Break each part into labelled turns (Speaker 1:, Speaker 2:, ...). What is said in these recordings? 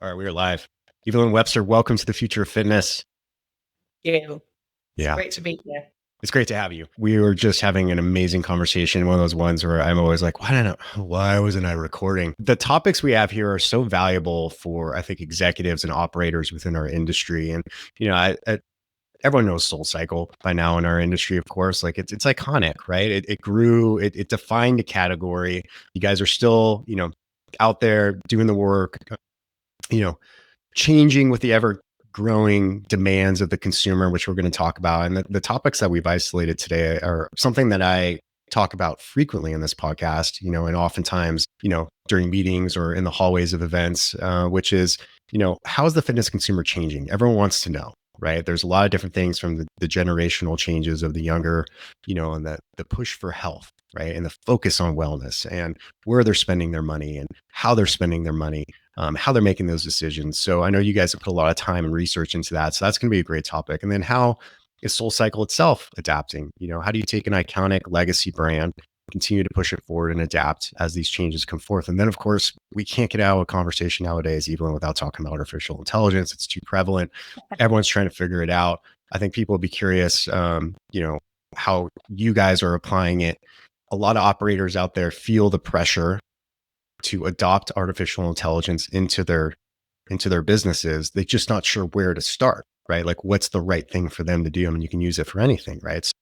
Speaker 1: All right, we are live. Evelyn Webster, welcome to the future of fitness.
Speaker 2: You. It's
Speaker 1: Yeah,
Speaker 2: great to be here.
Speaker 1: it's great to have you. We were just having an amazing conversation. One of those ones where I'm always like, why wasn't I recording? The topics we have here are so valuable for, I think, executives and operators within our industry. And, everyone knows SoulCycle by now in our industry, of course. Like it's iconic, right? It grew, it defined a category. You guys are still, out there doing the work, you know, changing with the ever growing demands of the consumer, which we're going to talk about. And the topics that we've isolated today are something that I talk about frequently in this podcast, and oftentimes, during meetings or in the hallways of events, which is, how is the fitness consumer changing? Everyone wants to know. Right. There's a lot of different things from the generational changes of the younger, and the push for health, right. And the focus on wellness and where they're spending their money and how they're spending their money, how they're making those decisions. So I know you guys have put a lot of time and research into that. So that's going to be a great topic. And then how is SoulCycle itself adapting? How do you take an iconic legacy brand, continue to push it forward and adapt as these changes come forth? And then, of course, we can't get out of a conversation nowadays, even without talking about artificial intelligence. It's too prevalent. Everyone's trying to figure it out. I think people will be curious, how you guys are applying it. A lot of operators out there feel the pressure to adopt artificial intelligence into their businesses. They're just not sure where to start, right? Like what's the right thing for them to do? I mean, you can use it for anything, right? So,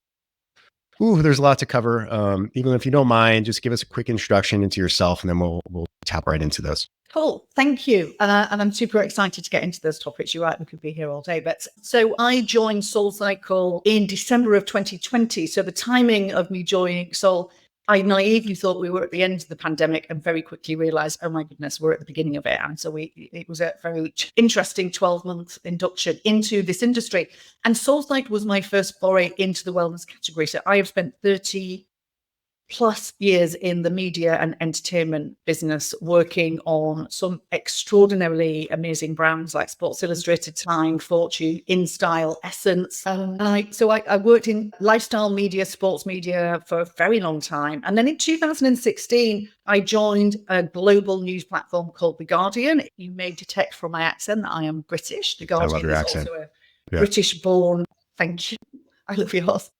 Speaker 1: there's a lot to cover. Even if you don't mind, just give us a quick introduction into yourself and then we'll tap right into those.
Speaker 2: Cool. Thank you. And I'm super excited to get into those topics. You're right, we could be here all day. But so I joined SoulCycle in December of 2020. So the timing of me joining Soul, I naively thought we were at the end of the pandemic and very quickly realized, oh my goodness, we're at the beginning of it. And so it was a very interesting 12-month induction into this industry. And SoulCycle was my first foray into the wellness category. So I have spent 30+ years in the media and entertainment business, working on some extraordinarily amazing brands like Sports Illustrated, Time, Fortune, InStyle, Essence. So I worked in lifestyle media, sports media for a very long time. And then in 2016, I joined a global news platform called The Guardian. You may detect from my accent that I am British. The Guardian
Speaker 1: I love your
Speaker 2: is
Speaker 1: accent.
Speaker 2: also a British-born, thank you, I love yours,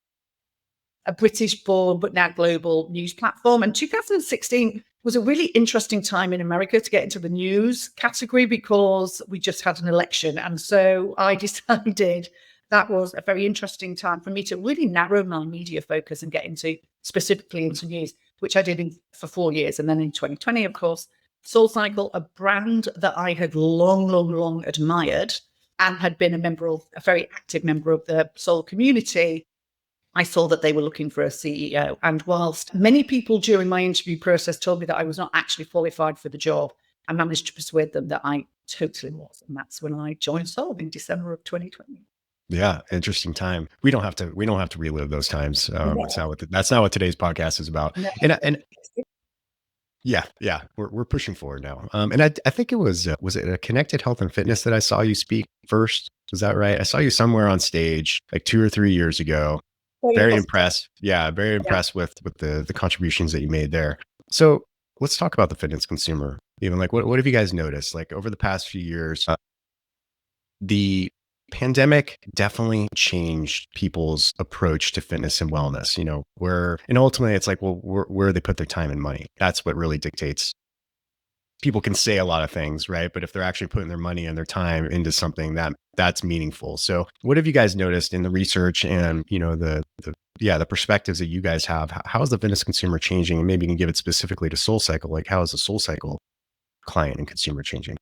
Speaker 2: a British-born but now global news platform. And 2016 was a really interesting time in America to get into the news category because we just had an election. And so I decided that was a very interesting time for me to really narrow my media focus and get specifically into news, which I did for 4 years. And then in 2020, of course, SoulCycle, a brand that I had long admired and had been a very active member of the Soul community, I saw that they were looking for a CEO. And whilst many people during my interview process told me that I was not actually qualified for the job, I managed to persuade them that I totally was. And that's when I joined Soul in December of 2020.
Speaker 1: Yeah, interesting time. We don't have to relive those times. That's not what today's podcast is about.
Speaker 2: No.
Speaker 1: And yeah, we're pushing forward now. And I think it was it a Connected Health and Fitness that I saw you speak first? Was that right? I saw you somewhere on stage like 2 or 3 years ago. Very impressed. Yeah, very impressed with the contributions that you made there. So let's talk about the fitness consumer. Even like what have you guys noticed? Like over the past few years, the pandemic definitely changed people's approach to fitness and wellness. And ultimately it's like, well, where they put their time and money. That's what really dictates. People can say a lot of things, right? But if they're actually putting their money and their time into something that's meaningful. So what have you guys noticed in the research and, the perspectives that you guys have? How is the fitness consumer changing? And maybe you can give it specifically to SoulCycle. Like how is the SoulCycle client and consumer changing?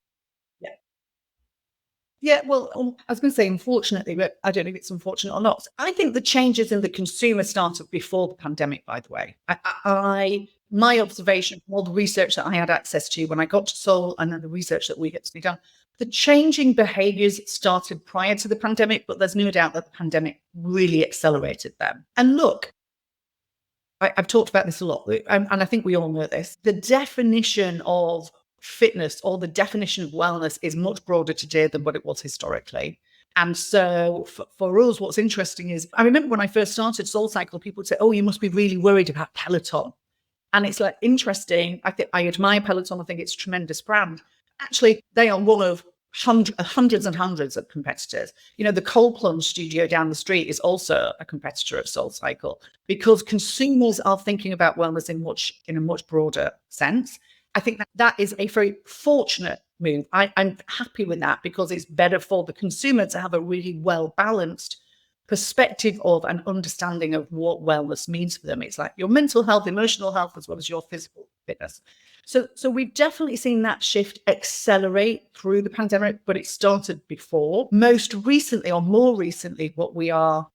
Speaker 2: Yeah, well, I was going to say unfortunately, but I don't know if it's unfortunate or not. I think the changes in the consumer started before the pandemic, by the way. My observation from all the research that I had access to when I got to Soul and then the research that we get to be done, the changing behaviors started prior to the pandemic, but there's no doubt that the pandemic really accelerated them. And look, I've talked about this a lot, and I think we all know this. The definition of fitness or the definition of wellness is much broader today than what it was historically. And so for us, what's interesting is, I remember when I first started SoulCycle, people would say, oh, you must be really worried about Peloton. And it's like interesting. I admire Peloton. I think it's a tremendous brand. Actually, they are one of hundreds and hundreds of competitors. The cold plunge studio down the street is also a competitor of SoulCycle, because consumers are thinking about wellness in a much broader sense. I think that is a very fortunate move. I'm happy with that, because it's better for the consumer to have a really well-balanced perspective of and understanding of what wellness means for them. It's like your mental health, emotional health, as well as your physical fitness. So we've definitely seen that shift accelerate through the pandemic, but it started before. Most recently, or more recently, what we are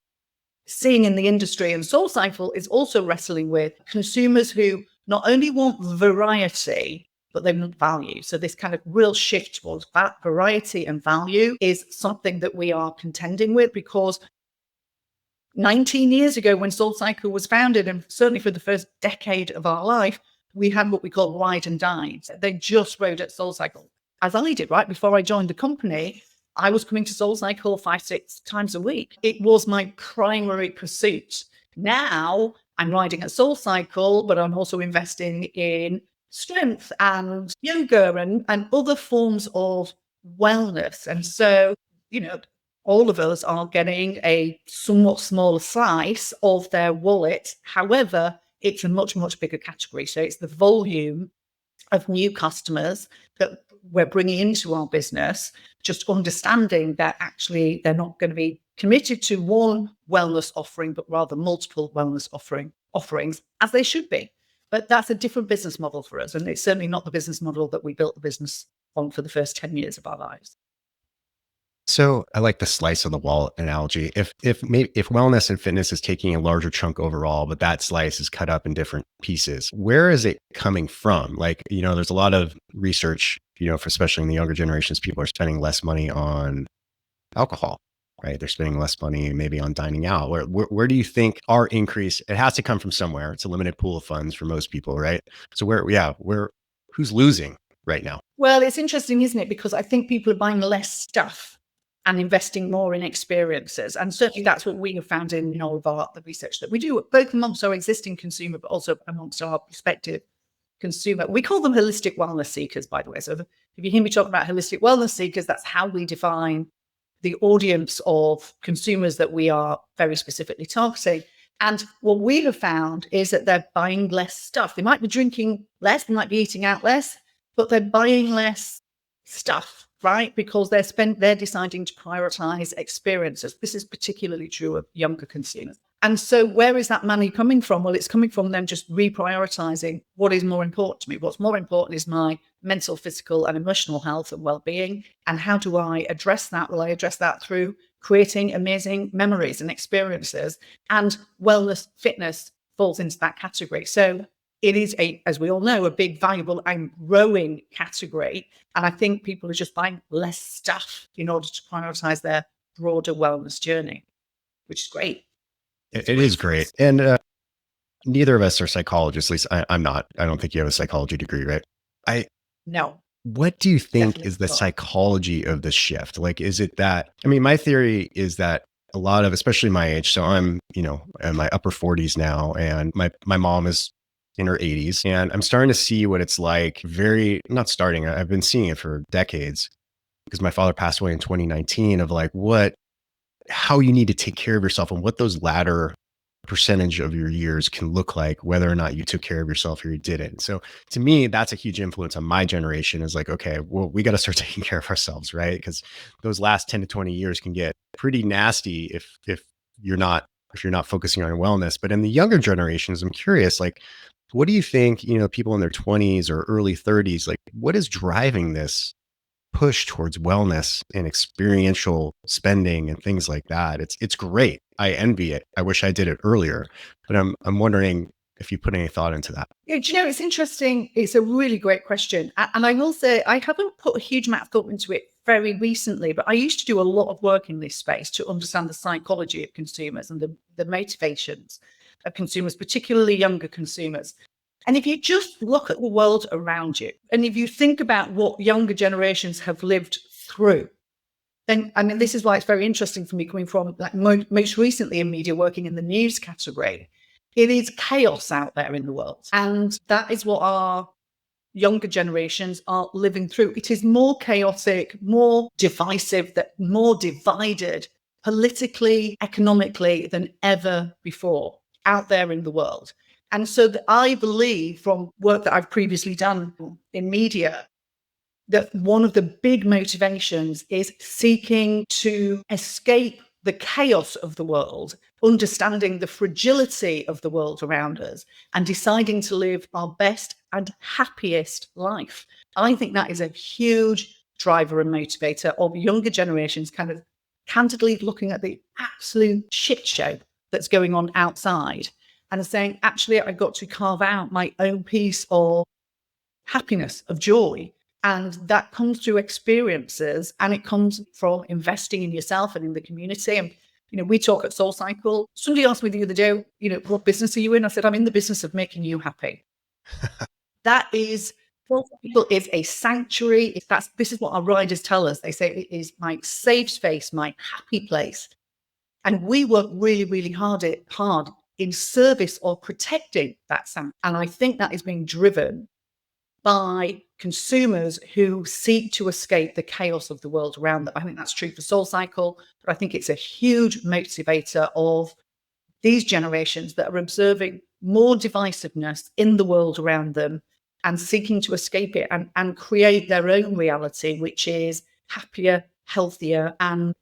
Speaker 2: seeing in the industry, and SoulCycle is also wrestling with consumers who not only want variety, but they want value. So this kind of real shift towards variety and value is something that we are contending with, because 19 years ago, when SoulCycle was founded, and certainly for the first decade of our life, we had what we call ride and dine. They just rode at SoulCycle, as I did, right? Before I joined the company, I was coming to SoulCycle 5-6 times a week. It was my primary pursuit. Now I'm riding at SoulCycle, but I'm also investing in strength and yoga and other forms of wellness. And so, all of us are getting a somewhat smaller slice of their wallet. However, it's a much, much bigger category. So it's the volume of new customers that we're bringing into our business, just understanding that actually they're not going to be committed to one wellness offering, but rather multiple wellness offerings, as they should be. But that's a different business model for us. And it's certainly not the business model that we built the business on for the first 10 years of our lives.
Speaker 1: So I like the slice of the wallet analogy. If wellness and fitness is taking a larger chunk overall, but that slice is cut up in different pieces, where is it coming from? Like, there's a lot of research, for especially in the younger generations, people are spending less money on alcohol, right? They're spending less money maybe on dining out. Where do you think our increase? It has to come from somewhere. It's a limited pool of funds for most people, right? So who's losing right now?
Speaker 2: Well, it's interesting, isn't it? Because I think people are buying less stuff and investing more in experiences. And certainly that's what we have found in all of the research that we do, both amongst our existing consumer, but also amongst our prospective consumer. We call them holistic wellness seekers, by the way. So if you hear me talk about holistic wellness seekers, that's how we define the audience of consumers that we are very specifically targeting. And what we have found is that they're buying less stuff. They might be drinking less, they might be eating out less, but they're buying less stuff, right? Because they're deciding to prioritize experiences. This is particularly true of younger consumers. And so where is that money coming from? Well, it's coming from them just reprioritizing what is more important to me. What's more important is my mental, physical, and emotional health and well-being. And how do I address that? Well, I address that through creating amazing memories and experiences. And wellness, fitness falls into that category. So it is, as we all know, a big, valuable and growing category. And I think people are just buying less stuff in order to prioritize their broader wellness journey, which is great.
Speaker 1: It is great. And neither of us are psychologists. At least I'm not. I don't think you have a psychology degree, right?
Speaker 2: No.
Speaker 1: What do you think
Speaker 2: Definitely
Speaker 1: is the
Speaker 2: not.
Speaker 1: psychology of the shift? Like, is it that, my theory is that a lot of, especially my age, so I'm, in my upper 40s now, and my mom is in her 80s, and I'm starting to see what it's like. I've been seeing it for decades, because my father passed away in 2019, of like how you need to take care of yourself and what those latter percentage of your years can look like, whether or not you took care of yourself or you didn't. So to me, that's a huge influence on my generation, is like, okay, well, we got to start taking care of ourselves, right? Because those last 10 to 20 years can get pretty nasty if you're not focusing on your wellness. But in the younger generations, I'm curious, like, what do you think, people in their 20s or early 30s, like, what is driving this push towards wellness and experiential spending and things like that? It's great. I envy it. I wish I did it earlier, but I'm wondering if you put any thought into that.
Speaker 2: Yeah, do you know, it's interesting. It's a really great question. And I will say, I haven't put a huge amount of thought into it very recently, but I used to do a lot of work in this space to understand the psychology of consumers and the motivations of consumers, particularly younger consumers. And if you just look at the world around you, and if you think about what younger generations have lived through, then, this is why it's very interesting for me, coming from like most recently in media, working in the news category. It is chaos out there in the world. And that is what our younger generations are living through. It is more chaotic, more divisive, more divided politically, economically than ever before out there in the world. And so I believe, from work that I've previously done in media, that one of the big motivations is seeking to escape the chaos of the world, understanding the fragility of the world around us, and deciding to live our best and happiest life. I think that is a huge driver and motivator of younger generations kind of candidly looking at the absolute shit show that's going on outside and saying, actually, I've got to carve out my own piece of happiness, of joy. And that comes through experiences, and it comes from investing in yourself and in the community. And, we talk at SoulCycle. Somebody asked me the other day, what business are you in? I said, I'm in the business of making you happy. That is, SoulCycle is a sanctuary. This is what our riders tell us. They say it is my safe space, my happy place. And we work really, really hard in service of protecting that sanctuary. And I think that is being driven by consumers who seek to escape the chaos of the world around them. I think that's true for SoulCycle, but I think it's a huge motivator of these generations that are observing more divisiveness in the world around them and seeking to escape it and create their own reality, which is happier, healthier, and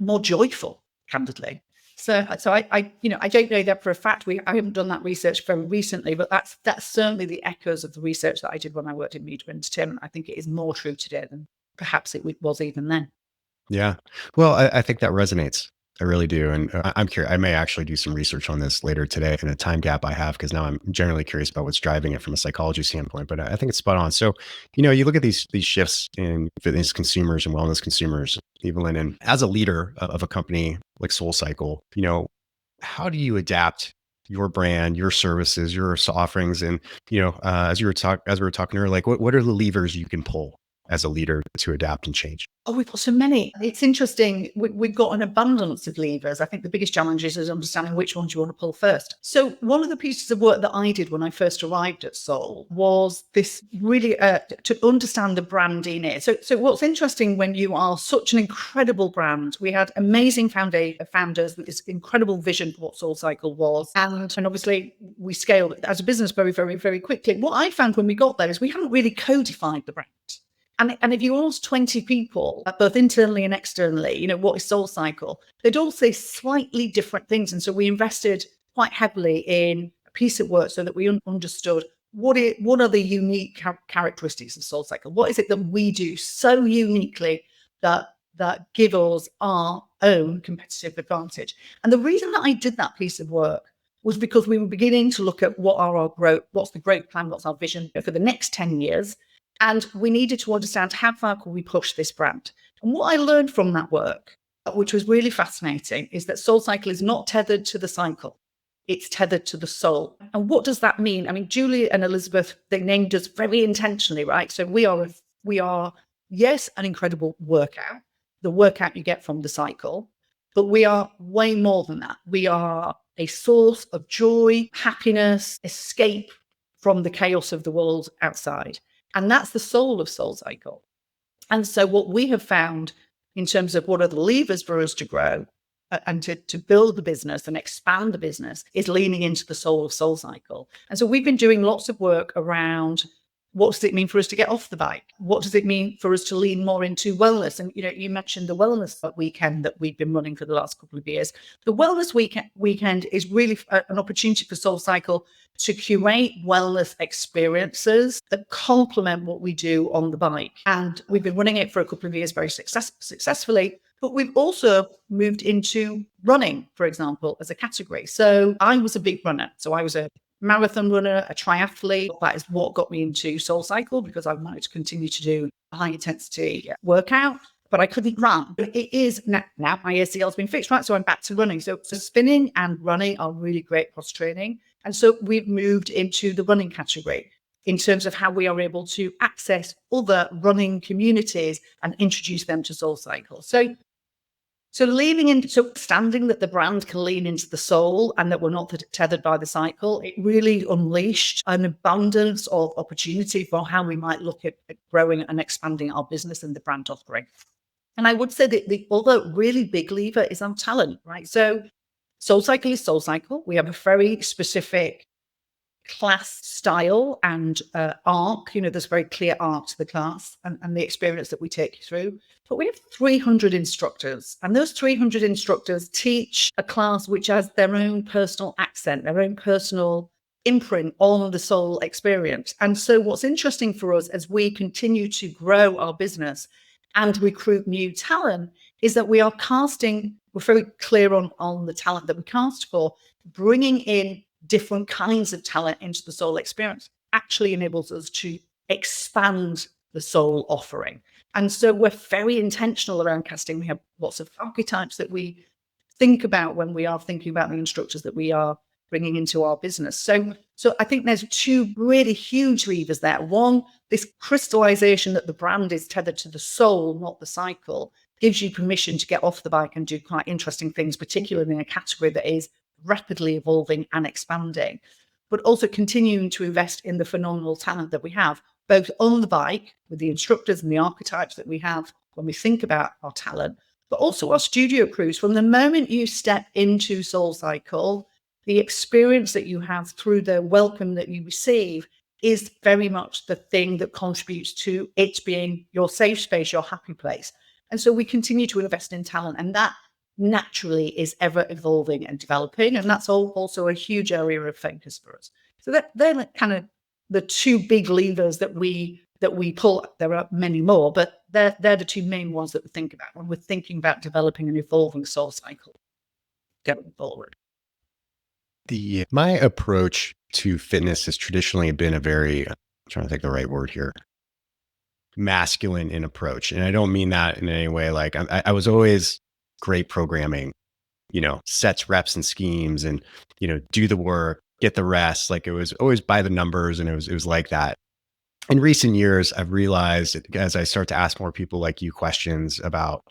Speaker 2: more joyful, candidly. So I don't know that for a fact. I haven't done that research very recently, but that's certainly the echoes of the research that I did when I worked in media and entertainment. I think it is more true today than perhaps it was even then.
Speaker 1: Yeah. Well, I think that resonates. I really do. And I'm curious. I may actually do some research on this later today in a time gap I have, because now I'm generally curious about what's driving it from a psychology standpoint. But I think it's spot on. So, you look at these shifts in fitness consumers and wellness consumers, Evelyn, and as a leader of a company like SoulCycle, how do you adapt your brand, your services, your offerings, and as we were talking earlier, like what are the levers you can pull as a leader to adapt and change?
Speaker 2: Oh, we've got so many. It's interesting. We've got an abundance of levers. I think the biggest challenge is understanding which ones you want to pull first. So one of the pieces of work that I did when I first arrived at Soul was this really to understand the brand DNA. So what's interesting when you are such an incredible brand, we had amazing founders with this incredible vision for what SoulCycle was. And obviously we scaled as a business very, very, very quickly. What I found when we got there is we hadn't really codified the brand. And if you ask 20 people, both internally and externally, what is SoulCycle, they'd all say slightly different things. And so we invested quite heavily in a piece of work so that we understood what are the unique characteristics of SoulCycle. What is it that we do so uniquely that give us our own competitive advantage? And the reason that I did that piece of work was because we were beginning to look at what's the growth plan, what's our vision for the next 10 years. And we needed to understand how far could we push this brand. And what I learned from that work, which was really fascinating, is that SoulCycle is not tethered to the cycle. It's tethered to the soul. And what does that mean? I mean, Julie and Elizabeth, they named us very intentionally, right? So we are, yes, an incredible workout, the workout you get from the cycle, but we are way more than that. We are a source of joy, happiness, escape from the chaos of the world outside. And that's the soul of SoulCycle. And so what we have found in terms of what are the levers for us to grow and to build the business and expand the business is leaning into the soul of SoulCycle. And so we've been doing lots of work around what does it mean for us to get off the bike? What does it mean for us to lean more into wellness? And, you mentioned the wellness weekend that we've been running for the last couple of years. The wellness weekend is really an opportunity for SoulCycle to curate wellness experiences that complement what we do on the bike. And we've been running it for a couple of years very successfully, but we've also moved into running, for example, as a category. So I was a big runner. So I was a marathon runner, a triathlete. That is what got me into SoulCycle, because I wanted to continue to do a high intensity workout, but I couldn't run. But it is now my ACL has been fixed, right? So I'm back to running. So spinning and running are really great cross training. And so we've moved into the running category in terms of how we are able to access other running communities and introduce them to SoulCycle. So So understanding that the brand can lean into the soul and that we're not tethered by the cycle, it really unleashed an abundance of opportunity for how we might look at growing and expanding our business and the brand offering. And I would say that the other really big lever is our talent, right? So SoulCycle is SoulCycle. We have a very specific class style and arc. There's a very clear arc to the class and the experience that we take you through. But we have 300 instructors, and those 300 instructors teach a class which has their own personal accent, their own personal imprint on the soul experience. And so what's interesting for us as we continue to grow our business and recruit new talent is that we're very clear on the talent that we cast for. Bringing in different kinds of talent into the soul experience actually enables us to expand the soul offering. And so we're very intentional around casting. We have lots of archetypes that we think about when we are thinking about the instructors that we are bringing into our business. So I think there's two really huge levers there. One, this crystallization that the brand is tethered to the soul, not the cycle, gives you permission to get off the bike and do quite interesting things, particularly in a category that is rapidly evolving and expanding, but also continuing to invest in the phenomenal talent that we have, both on the bike with the instructors and the archetypes that we have when we think about our talent, but also our studio crews. From the moment you step into SoulCycle, the experience that you have through the welcome that you receive is very much the thing that contributes to it being your safe space, your happy place. And so we continue to invest in talent, and that naturally is ever evolving and developing. And that's also a huge area of focus for us. So they're kind of the two big levers that we pull. There are many more, but they're the two main ones that we think about when we're thinking about developing an evolving SoulCycle going forward.
Speaker 1: My approach to fitness has traditionally been a very, I'm trying to think the right word here, masculine in approach. And I don't mean that in any way. Like I was always great programming, sets, reps, and schemes, and, do the work, get the rest. Like it was always by the numbers, and it was like that. In recent years, I've realized as I start to ask more people like you questions about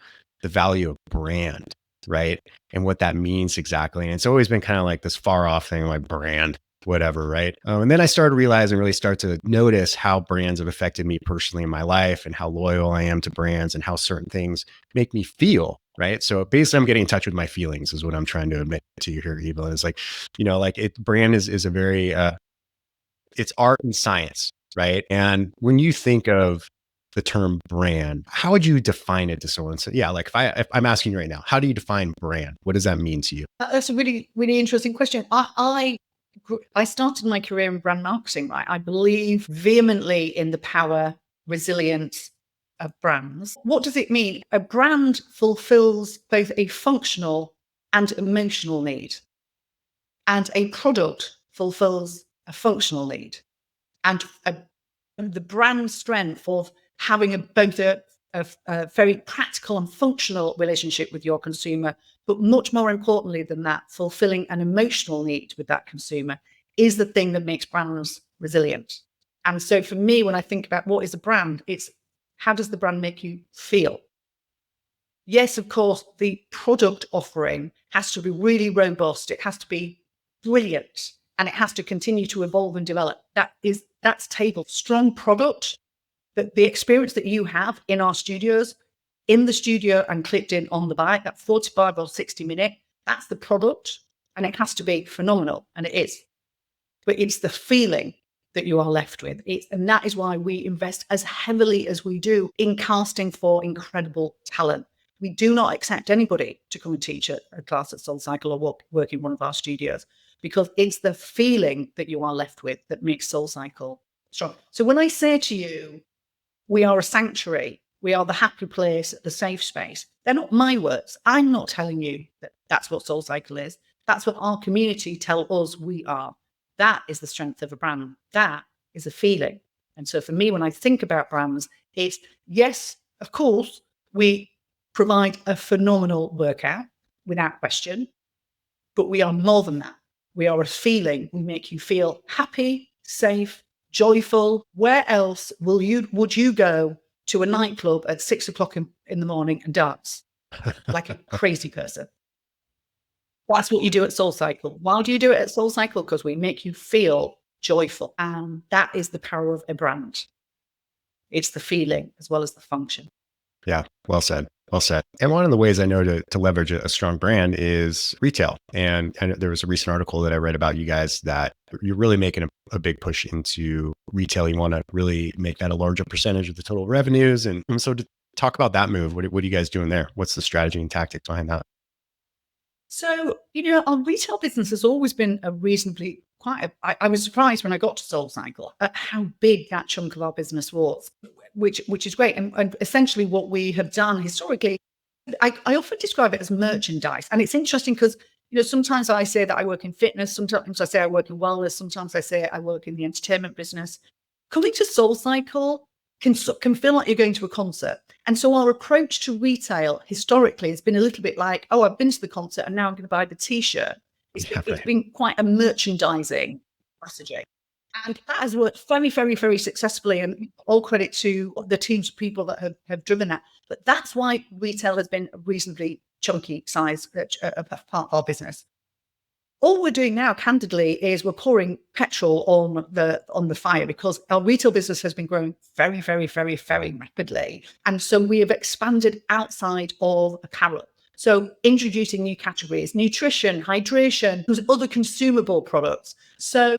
Speaker 1: the value of brand, right? And what that means exactly. And it's always been kind of like this far off thing, like brand, whatever, right? And then I started realizing, really start to notice how brands have affected me personally in my life, and how loyal I am to brands, and how certain things make me feel, right? So basically I'm getting in touch with my feelings is what I'm trying to admit to you here, Evelyn. It's like, brand is a very, it's art and science, right? And when you think of the term brand, how would you define it to someone? So yeah, like if I'm asking you right now, how do you define brand? What does that mean to you?
Speaker 2: That's a really, really interesting question. I started my career in brand marketing, right? I believe vehemently in the power, resilience of brands. What does it mean? A brand fulfills both a functional and emotional need, and a product fulfills a functional need. And the brand strength of having both a very practical and functional relationship with your consumer, but much more importantly than that, fulfilling an emotional need with that consumer is the thing that makes brands resilient. And so for me, when I think about what is a brand, it's how does the brand make you feel? Yes, of course, the product offering has to be really robust. It has to be brilliant, and it has to continue to evolve and develop. That's table. Strong product, that the experience that you have in our studios, in the studio and clipped in on the bike, that 45 or 60 minute, that's the product, and it has to be phenomenal, and it is. But it's the feeling that you are left with. And that is why we invest as heavily as we do in casting for incredible talent. We do not accept anybody to come and teach a class at SoulCycle or work in one of our studios, because it's the feeling that you are left with that makes SoulCycle strong. So when I say to you, we are a sanctuary, we are the happy place, the safe space, they're not my words. I'm not telling you that that's what SoulCycle is. That's what our community tell us we are. That is the strength of a brand. That is a feeling. And so for me, when I think about brands, it's yes, of course, we provide a phenomenal workout without question, but we are more than that. We are a feeling. We make you feel happy, safe, joyful. Where else would you go to a nightclub at 6 o'clock in the morning and dance? like a crazy person. That's what you do at SoulCycle. Why do you do it at SoulCycle? Because we make you feel joyful. And that is the power of a brand. It's the feeling as well as the function.
Speaker 1: Yeah, well said. Well said. And one of the ways I know to leverage a strong brand is retail. And there was a recent article that I read about you guys that you're really making a big push into retail. You want to really make that a larger percentage of the total revenues. And so to talk about that move, what are you guys doing there? What's the strategy and tactics behind that?
Speaker 2: So, our retail business has always been a reasonably I was surprised when I got to SoulCycle at how big that chunk of our business was, which is great. And essentially what we have done historically, I often describe it as merchandise. And it's interesting because, sometimes I say that I work in fitness, sometimes I say I work in wellness, sometimes I say I work in the entertainment business. Coming to SoulCycle can feel like you're going to a concert. And so our approach to retail historically has been a little bit like, oh, I've been to the concert and now I'm going to buy the t-shirt. It's been quite a merchandising strategy. And that has worked very, very, very successfully. And all credit to the teams of people that have driven that. But that's why retail has been a reasonably chunky size part of our business. All we're doing now, candidly, is we're pouring petrol on the fire because our retail business has been growing very, very, very, very rapidly. And so we have expanded outside of apparel. So introducing new categories, nutrition, hydration, other consumable products. So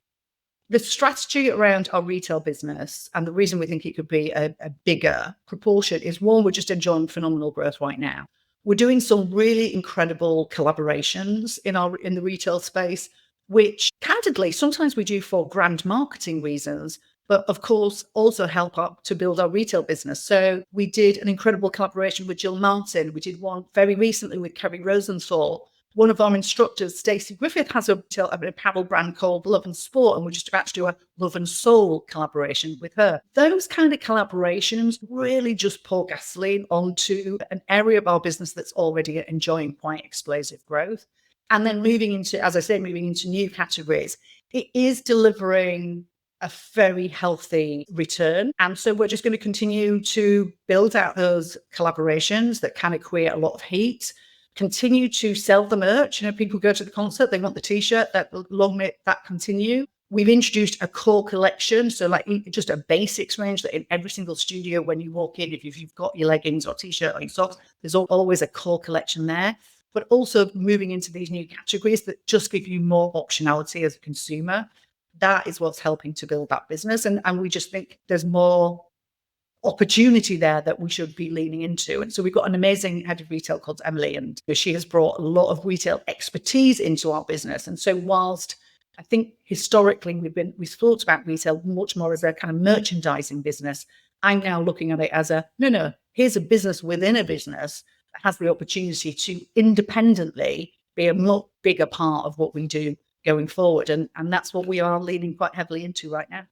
Speaker 2: the strategy around our retail business and the reason we think it could be a bigger proportion is, one, we're just enjoying phenomenal growth right now. We're doing some really incredible collaborations in the retail space, which candidly, sometimes we do for brand marketing reasons, but of course also help up to build our retail business. So we did an incredible collaboration with Jill Martin. We did one very recently with Kerry Rosenthal. One of our instructors, Stacey Griffith, has an apparel brand called Love and Sport, and we're just about to do a Love and Soul collaboration with her. Those kind of collaborations really just pour gasoline onto an area of our business that's already enjoying quite explosive growth. And then moving into new categories, it is delivering a very healthy return. And so we're just going to continue to build out those collaborations that kind of create a lot of heat. Continue to sell the merch. People go to the concert, they want the t-shirt, that long may that continue. We've introduced a core collection. So like just a basics range that in every single studio, when you walk in, if you've got your leggings or t-shirt or your socks, there's always a core collection there. But also moving into these new categories that just give you more optionality as a consumer. That is what's helping to build that business. And we just think there's more opportunity there that we should be leaning into. And so we've got an amazing head of retail called Emily, and she has brought a lot of retail expertise into our business. And so whilst I think historically we've thought about retail much more as a kind of merchandising business, I'm now looking at it as here's a business within a business that has the opportunity to independently be a much bigger part of what we do going forward. And that's what we are leaning quite heavily into right now.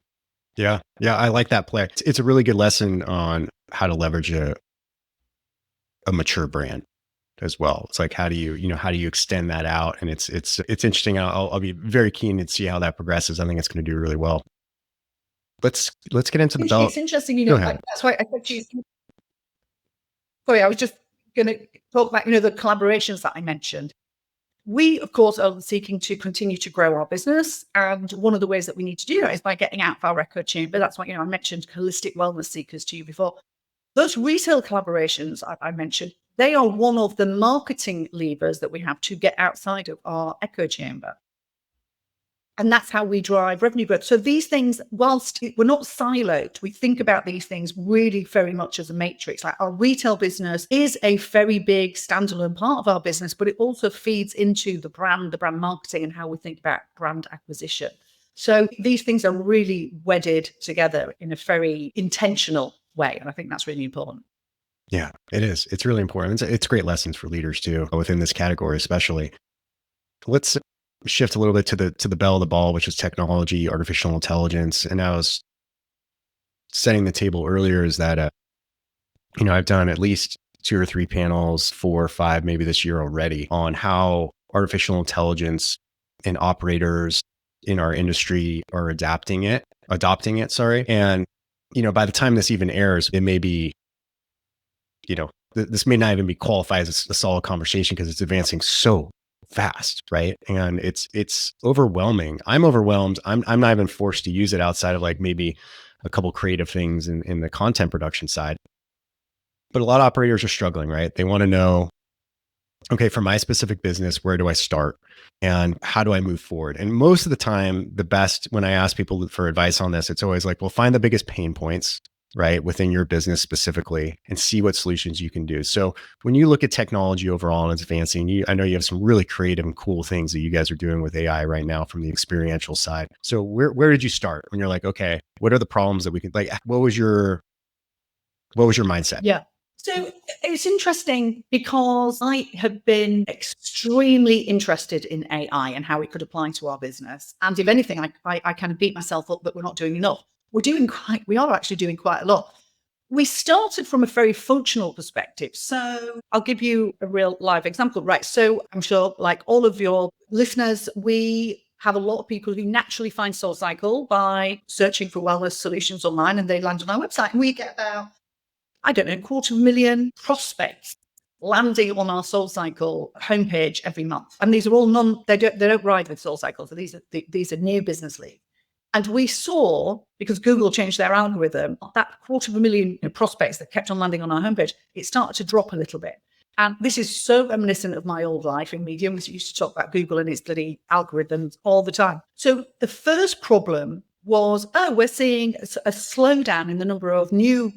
Speaker 1: Yeah. Yeah. I like that play. It's a really good lesson on how to leverage a mature brand as well. It's like, how do you extend that out? And it's interesting. I'll be very keen to see how that progresses. I think it's going to do really well. Let's get into the belt.
Speaker 2: It's interesting, that's why I said to you, sorry, I was just going to talk about, the collaborations that I mentioned. We, of course, are seeking to continue to grow our business. And one of the ways that we need to do that is by getting out of our echo chamber. That's why, I mentioned holistic wellness seekers to you before. Those retail collaborations I mentioned, they are one of the marketing levers that we have to get outside of our echo chamber. And that's how we drive revenue growth. So these things, whilst we're not siloed, we think about these things really very much as a matrix. Like our retail business is a very big standalone part of our business, but it also feeds into the brand marketing and how we think about brand acquisition. So these things are really wedded together in a very intentional way. And I think that's really important.
Speaker 1: Yeah, it is. It's really important. It's great lessons for leaders too, within this category, especially. Let's shift a little bit to the bell of the ball, which is technology, artificial intelligence. And I was setting the table earlier is that, I've done at least 2 or 3 panels, 4 or 5, maybe this year already, on how artificial intelligence and operators in our industry are adopting it. And, by the time this even airs, it may be, this may not even be qualified as a solid conversation because it's advancing so fast, right? And it's overwhelming. I'm overwhelmed. I'm not even forced to use it outside of like maybe a couple creative things in the content production side. But a lot of operators are struggling, right? They want to know, okay, for my specific business, where do I start? And how do I move forward? And most of the time, the best, when I ask people for advice on this, it's always like, well, find the biggest pain points, right, within your business specifically and see what solutions you can do. So when you look at technology overall and it's advancing, I know you have some really creative and cool things that you guys are doing with AI right now from the experiential side. So where did you start when you're like, okay, what are the problems that we can, like, what was your mindset?
Speaker 2: Yeah. So it's interesting because I have been extremely interested in AI and how it could apply to our business. And if anything, I kind of beat myself up that we're not doing enough. We are actually doing quite a lot. We started from a very functional perspective. So I'll give you a real live example, right? So I'm sure, like all of your listeners, we have a lot of people who naturally find SoulCycle by searching for wellness solutions online, and they land on our website. And we get about, I don't know, 250,000 prospects landing on our SoulCycle homepage every month. And these are all they don't ride with SoulCycle. So these are new business leads. And we saw, because Google changed their algorithm, that 250,000 prospects that kept on landing on our homepage, it started to drop a little bit. And this is so reminiscent of my old life in media. We used to talk about Google and its bloody algorithms all the time. So the first problem was, we're seeing a slowdown in the number of new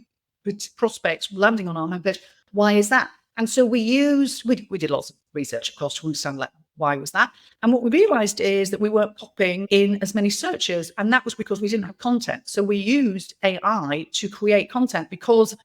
Speaker 2: prospects landing on our homepage. Why is that? And so we did lots of research, of course, to understand like, why was that? And what we realized is that we weren't popping in as many searches. And that was because we didn't have content. So we used AI to create content because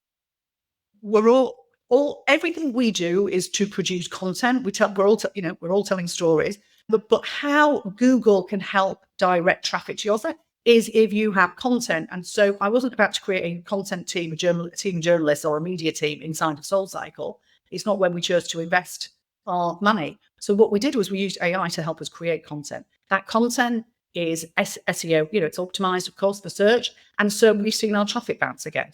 Speaker 2: everything we do is to produce content. We're all telling stories, but how Google can help direct traffic to your site is if you have content. And so I wasn't about to create a content team, a team of journalists or a media team inside of SoulCycle. It's not when we chose to invest our money. So what we did was we used AI to help us create content. That content is SEO, it's optimized, of course, for search. And so we've seen our traffic bounce again.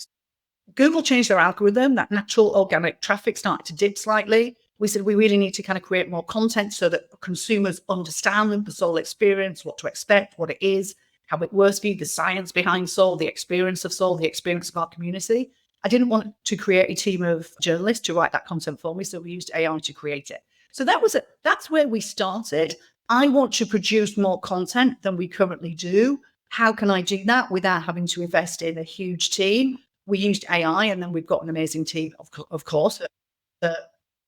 Speaker 2: Google changed their algorithm. That natural organic traffic started to dip slightly. We said we really need to kind of create more content so that consumers understand the Soul experience, what to expect, what it is, how it works for you, the science behind Soul, the experience of Soul, the experience of our community. I didn't want to create a team of journalists to write that content for me, so we used AI to create it. So that's where we started. I want to produce more content than we currently do. How can I do that without having to invest in a huge team? We used AI, and then we've got an amazing team, of course, that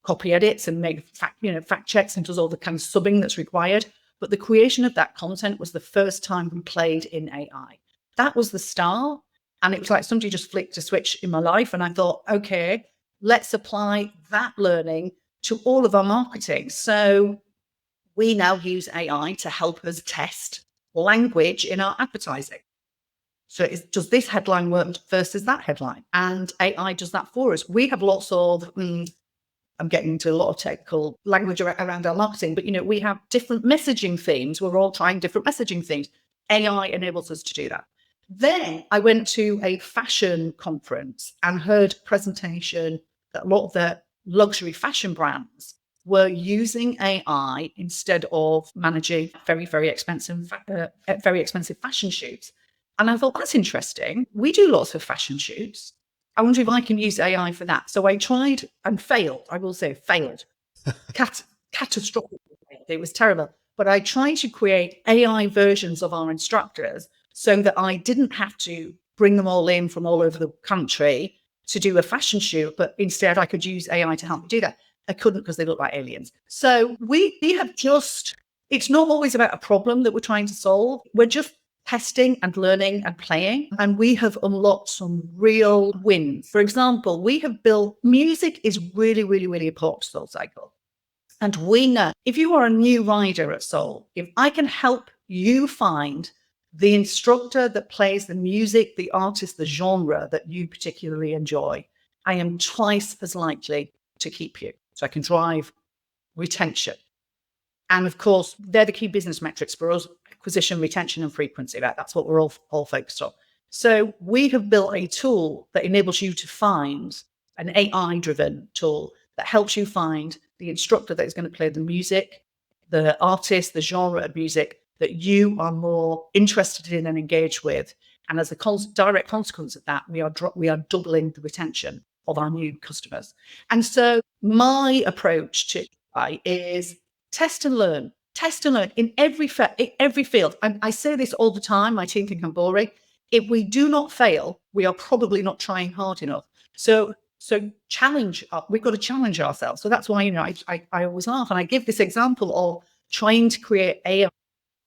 Speaker 2: copy edits and make fact checks and does all the kind of subbing that's required. But the creation of that content was the first time we played in AI. That was the start. And it was like somebody just flicked a switch in my life. And I thought, okay, let's apply that learning to all of our marketing. So we now use AI to help us test language in our advertising. So does this headline work versus that headline? And AI does that for us. We have lots of, I'm getting into a lot of technical language around our marketing, but we have different messaging themes. We're all trying different messaging themes. AI enables us to do that. Then I went to a fashion conference and heard a presentation that a lot of the luxury fashion brands were using AI instead of managing very, very expensive fashion shoots. And I thought, that's interesting. We do lots of fashion shoots. I wonder if I can use AI for that. So I tried and failed. I will say failed. Catastrophic. It was terrible. But I tried to create AI versions of our instructors so that I didn't have to bring them all in from all over the country to do a fashion shoot, but instead I could use AI to help me do that. I couldn't because they look like aliens. So we have it's not always about a problem that we're trying to solve. We're just testing and learning and playing. And we have unlocked some real wins. For example, we have built music is really, really, really important to SoulCycle. And we know if you are a new rider at Soul, if I can help you find the instructor that plays the music, the artist, the genre that you particularly enjoy, I am twice as likely to keep you. So I can drive retention. And of course, they're the key business metrics for us: acquisition, retention, and frequency. That's what we're all focused on. So we have built a tool that enables you to find an AI-driven tool that helps you find the instructor that is going to play the music, the artist, the genre of music that you are more interested in and engaged with. And as a direct consequence of that, we are doubling the retention of our new customers. And so my approach to AI is test and learn in every field. And I say this all the time. My team think I'm boring. If we do not fail, we are probably not trying hard enough. So challenge. We've got to challenge ourselves. So that's why I always laugh, and I give this example of trying to create AI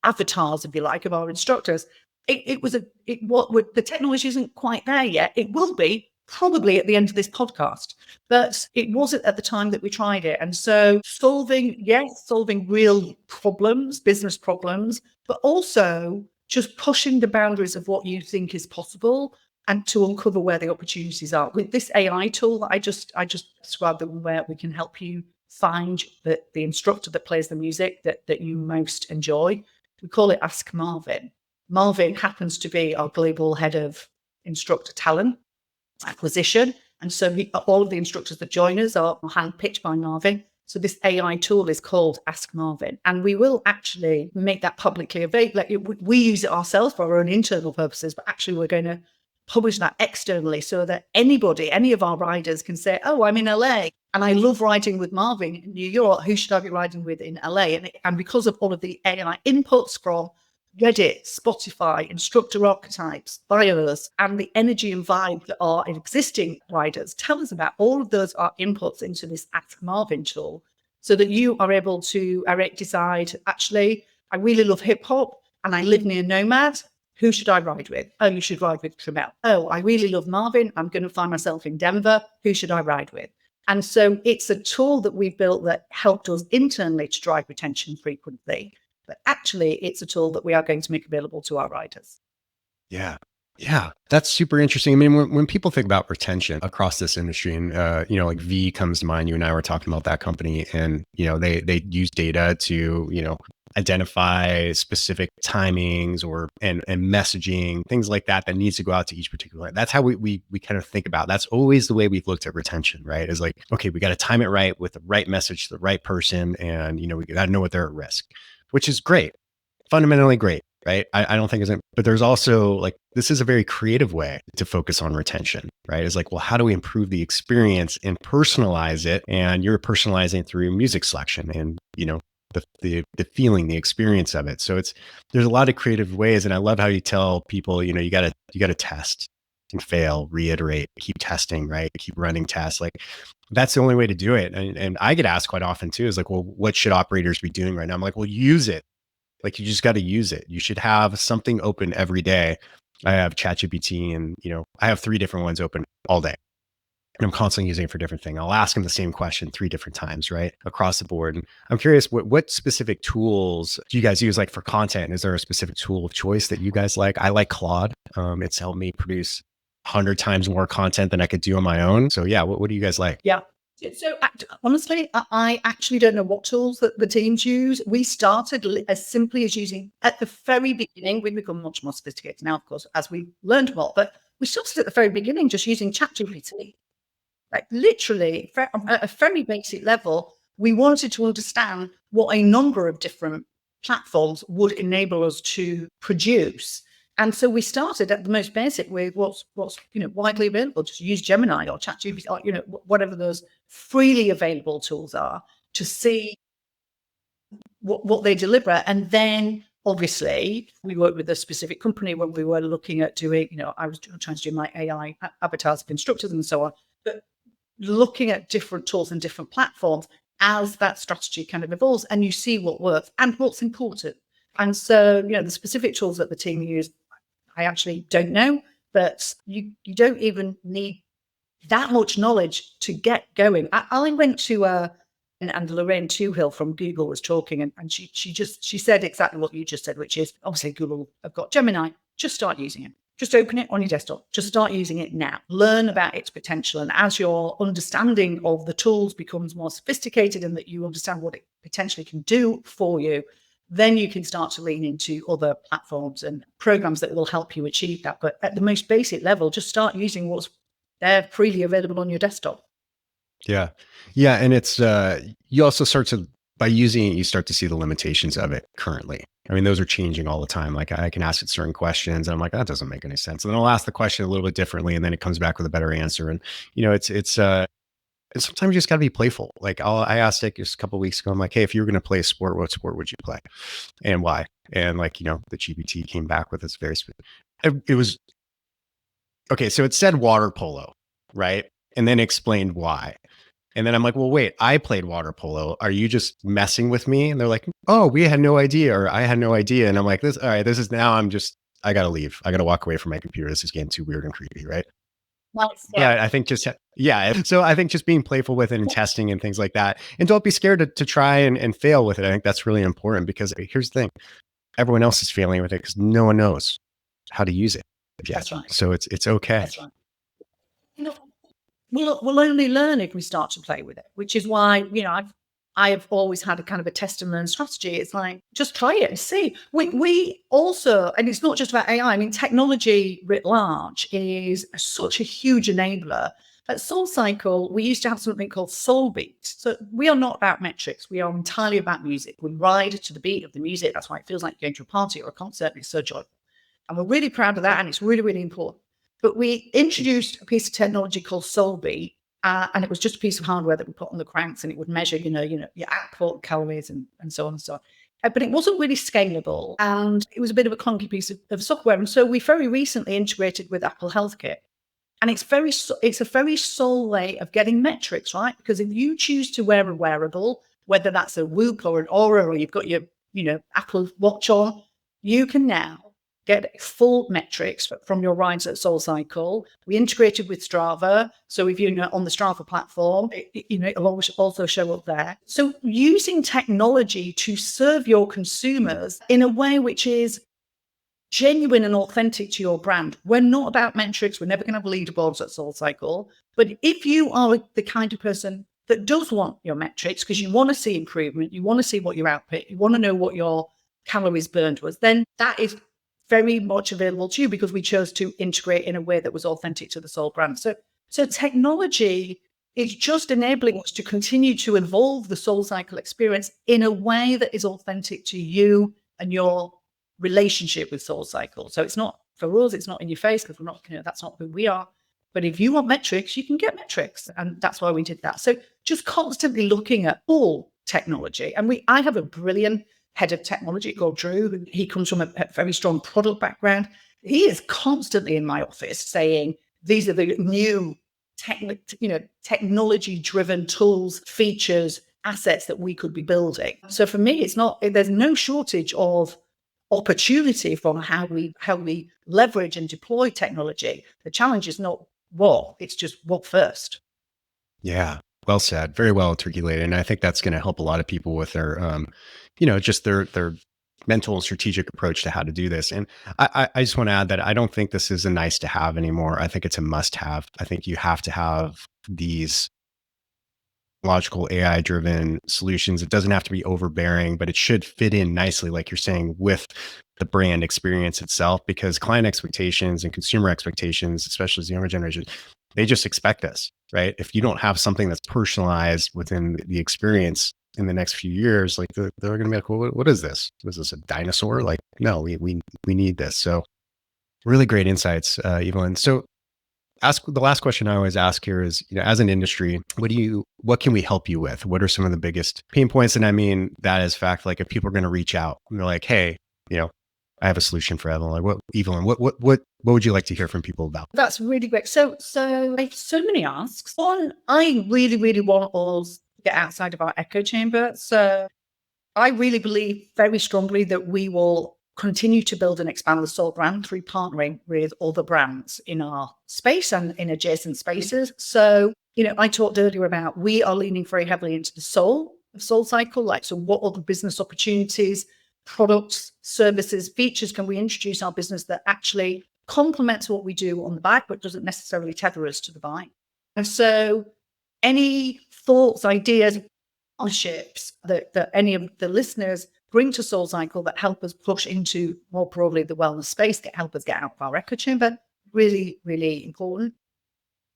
Speaker 2: avatars, if you like, of our instructors. The technology isn't quite there yet. It will be probably at the end of this podcast, but it wasn't at the time that we tried it. And so solving real problems, business problems, but also just pushing the boundaries of what you think is possible and to uncover where the opportunities are. With this AI tool that I just described, where we can help you find the instructor that plays the music that you most enjoy. We call it Ask Marvin. Marvin happens to be our global head of instructor talent acquisition. And so all of the instructors that join us are handpicked by Marvin. So this AI tool is called Ask Marvin. And we will actually make that publicly available. We use it ourselves for our own internal purposes, but actually we're going to publish that externally so that any of our riders can say, oh, I'm in LA and I love riding with Marvin in New York. Who should I be riding with in LA? And because of all of the AI inputs from Reddit, Spotify, instructor archetypes, bios, and the energy and vibe that our existing riders tell us about, all of those are inputs into this Ask Marvin tool so that you are able to, Eric, decide, actually, I really love hip hop and I live near Nomad. Who should I ride with? Oh, you should ride with Tremel. Oh, I really love Marvin. I'm going to find myself in Denver. Who should I ride with? And so it's a tool that we've built that helped us internally to drive retention frequently. But actually, it's a tool that we are going to make available to our riders.
Speaker 1: Yeah. Yeah, that's super interesting. I mean, when people think about retention across this industry, and like V comes to mind. You and I were talking about that company, and they use data to identify specific timings and messaging, things like that needs to go out to each particular. That's how we kind of think about. That's always the way we've looked at retention, right? Is like, okay, we got to time it right with the right message to the right person, and we got to know what they're at risk, which is great, fundamentally great. Right. I don't think but there's also like, this is a very creative way to focus on retention, right? It's like, well, how do we improve the experience and personalize it? And you're personalizing through music selection and, the feeling, the experience of it. So there's a lot of creative ways. And I love how you tell people, you gotta test and fail, reiterate, keep testing, right? Keep running tests. Like that's the only way to do it. And I get asked quite often too, is like, well, what should operators be doing right now? I'm like, well, use it. Like you just got to use it. You should have something open every day. I have ChatGPT and, I have 3 different ones open all day. And I'm constantly using it for different things. I'll ask them the same question 3 different times, right? Across the board. And I'm curious, what specific tools do you guys use like for content? Is there a specific tool of choice that you guys like? I like Claude. It's helped me produce 100 times more content than I could do on my own. So yeah, what do you guys like?
Speaker 2: Yeah. So honestly, I actually don't know what tools that the teams use. We started as simply as using, at the very beginning, we've become much more sophisticated now, of course, as we learned more, but we started at the very beginning just using ChatGPT. Like literally, at a very basic level, we wanted to understand what a number of different platforms would enable us to produce. And so we started at the most basic with what's widely available. Just use Gemini or ChatGPT or whatever those freely available tools are to see what they deliver. And then obviously we worked with a specific company when we were looking at doing, I was trying to do my AI avatars of instructors and so on, but looking at different tools and different platforms as that strategy kind of evolves and you see what works and what's important. And so, the specific tools that the team use, I actually don't know, but you don't even need that much knowledge to get going. I went to and Lorraine Toohill from Google was talking, and she said exactly what you just said, which is obviously Google have got Gemini. Just start using it. Just open it on your desktop. Just start using it now. Learn about its potential, and as your understanding of the tools becomes more sophisticated, and that you understand what it potentially can do for you, then you can start to lean into other platforms and programs that will help you achieve that. But at the most basic level, just start using what's they're freely available on your desktop.
Speaker 1: Yeah. Yeah. And it's, you also start to, by using it, you start to see the limitations of it currently. I mean, those are changing all the time. Like I can ask it certain questions and I'm like, that doesn't make any sense. And then I'll ask the question a little bit differently and then it comes back with a better answer. And, and sometimes you just got to be playful. Like I asked it just a couple of weeks ago. I'm like, hey, if you were going to play a sport, what sport would you play and why? And like, the GPT came back with this very specific, it was, okay. So it said water polo, right? And then explained why. And then I'm like, well, wait, I played water polo. Are you just messing with me? And they're like, oh, we had no idea, or I had no idea. And I'm like, all right, this is now I got to leave. I got to walk away from my computer. This is getting too weird and creepy. Right.
Speaker 2: Yeah.
Speaker 1: But I think So I think just being playful with it and testing and things like that. And don't be scared to try and fail with it. I think that's really important because here's the thing. Everyone else is failing with it because no one knows how to use it yet.
Speaker 2: That's right.
Speaker 1: So it's okay.
Speaker 2: That's right. We'll only learn if we start to play with it, which is why, I've always had a kind of a test and learn strategy. It's like, just try it and see. We also, and it's not just about AI, I mean, technology writ large is such a huge enabler. At SoulCycle, we used to have something called Soul Beat. So we are not about metrics. We are entirely about music. We ride to the beat of the music. That's why it feels like going to a party or a concert. It's so joyful. And we're really proud of that. And it's really, really important. But we introduced a piece of technology called SoulBeat, and it was just a piece of hardware that we put on the cranks, and it would measure, your output calories and so on and so on. But it wasn't really scalable, and it was a bit of a clunky piece of software. And so we very recently integrated with Apple Healthcare, and it's a very soul way of getting metrics, right? Because if you choose to wear a wearable, whether that's a Whoop or an Aura, or you've got your, Apple Watch on, you can now get full metrics from your rides at SoulCycle. We integrated with Strava. So if you're on the Strava platform, it'll also show up there. So using technology to serve your consumers in a way which is genuine and authentic to your brand. We're not about metrics. We're never going to have leaderboards at SoulCycle. But if you are the kind of person that does want your metrics because you want to see improvement, you want to see what your output, you want to know what your calories burned was, then that is very much available to you because we chose to integrate in a way that was authentic to the Soul brand. So technology is just enabling us to continue to evolve the SoulCycle experience in a way that is authentic to you and your relationship with SoulCycle. So it's not, for us, it's not in your face because we're not, that's not who we are. But if you want metrics, you can get metrics. And that's why we did that. So just constantly looking at all technology. And I have a brilliant head of technology called Drew. He comes from a very strong product background. He is constantly in my office saying, these are the new technology-driven tools, features, assets that we could be building. So for me, there's no shortage of opportunity from how we leverage and deploy technology. The challenge is not what, it's just what first.
Speaker 1: Yeah. Well said. Very well articulated. And I think that's going to help a lot of people with their, just their mental and strategic approach to how to do this. And I just want to add that I don't think this is a nice to have anymore. I think it's a must have. I think you have to have these logical AI driven solutions. It doesn't have to be overbearing, but it should fit in nicely, like you're saying, with the brand experience itself, because client expectations and consumer expectations, especially as the younger generation, they just expect this, right? If you don't have something that's personalized within the experience in the next few years, like they're going to be like, well, what is this? Was this a dinosaur? Like, no, we need this. So really great insights, Evelyn. So the last question I always ask here is, as an industry, what can we help you with? What are some of the biggest pain points? And I mean, that is fact, like if people are going to reach out and they're like, hey, I have a solution for Evelyn. Like, Evelyn, what would you like to hear from people about?
Speaker 2: That's really great. So I have so many asks. One, I really, really want us to get outside of our echo chamber. So I really believe very strongly that we will continue to build and expand the Soul brand through partnering with other brands in our space and in adjacent spaces. So, I talked earlier about we are leaning very heavily into the soul of SoulCycle. Like, so what other business opportunities, products, services, features can we introduce our business that actually complements what we do on the back, but doesn't necessarily tether us to the bike? And so any thoughts, ideas, partnerships that any of the listeners bring to SoulCycle that help us push into more broadly the wellness space, help us get out of our echo chamber, really, really important.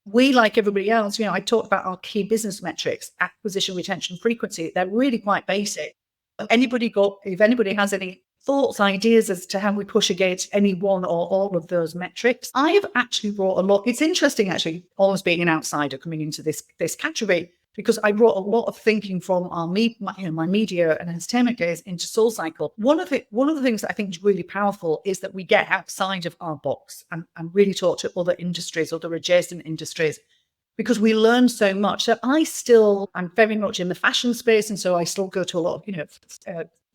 Speaker 2: we, like everybody else, I talked about our key business metrics, acquisition, retention, frequency. They're really quite basic. If anybody has any thoughts, ideas as to how we push against any one or all of those metrics, I have actually brought a lot. It's interesting, actually, always being an outsider coming into this category, because I brought a lot of thinking from my media and entertainment days into SoulCycle. One of the things that I think is really powerful is that we get outside of our box and really talk to other industries, other adjacent industries, because we learn so much. So I'm very much in the fashion space. And so I still go to a lot of,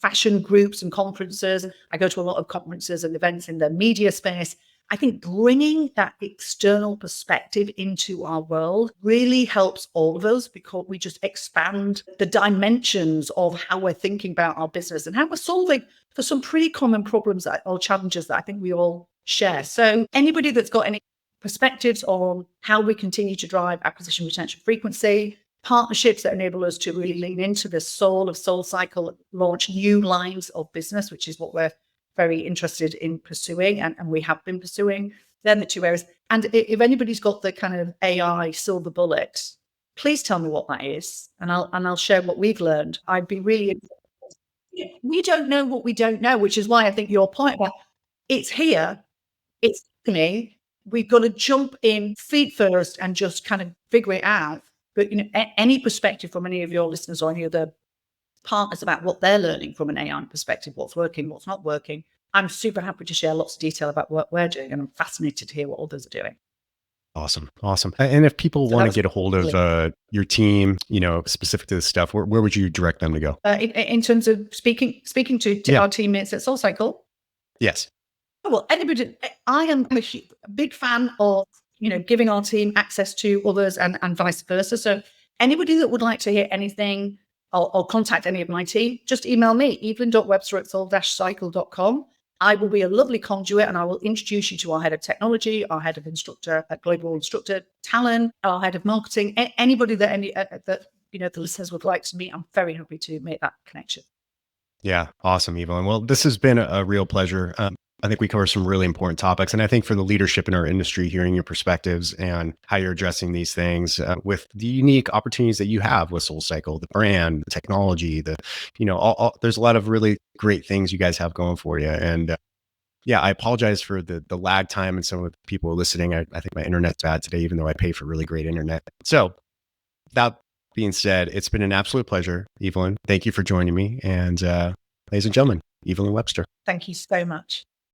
Speaker 2: fashion groups and conferences. I go to a lot of conferences and events in the media space. I think bringing that external perspective into our world really helps all of us, because we just expand the dimensions of how we're thinking about our business and how we're solving for some pretty common problems or challenges that I think we all share. So anybody that's got any perspectives on how we continue to drive acquisition, retention, frequency, partnerships that enable us to really lean into the soul of SoulCycle, launch new lines of business, which is what we're very interested in pursuing, and we have been pursuing. Then the two areas. And if anybody's got the kind of AI silver bullet, please tell me what that is, and I'll share what we've learned. I'd be really. We don't know what we don't know, which is why I think your point about it's here, it's me. We've got to jump in feet first and just kind of figure it out. But any perspective from any of your listeners or any other partners about what they're learning from an AI perspective, what's working, what's not working, I'm super happy to share lots of detail about what we're doing, and I'm fascinated to hear what others are doing.
Speaker 1: Awesome. And if people want to get a hold of your team, specific to this stuff, where would you direct them to go?
Speaker 2: In terms of speaking to our teammates at SoulCycle?
Speaker 1: Yes.
Speaker 2: Well, anybody, I am a big fan of, giving our team access to others and vice versa. So anybody that would like to hear anything or contact any of my team, just email me, evelyn.webster@soul-cycle.com. I will be a lovely conduit, and I will introduce you to our head of technology, our head of global instructor talent, our head of marketing, anybody that the listeners would like to meet. I'm very happy to make that connection.
Speaker 1: Yeah. Awesome, Evelyn. Well, this has been a real pleasure. I think we cover some really important topics. And I think for the leadership in our industry, hearing your perspectives and how you're addressing these things with the unique opportunities that you have with SoulCycle, the brand, the technology, there's a lot of really great things you guys have going for you. And I apologize for the lag time and some of the people listening. I think my internet's bad today, even though I pay for really great internet. So that being said, it's been an absolute pleasure, Evelyn. Thank you for joining me. And ladies and gentlemen, Evelyn Webster.
Speaker 2: Thank you so much.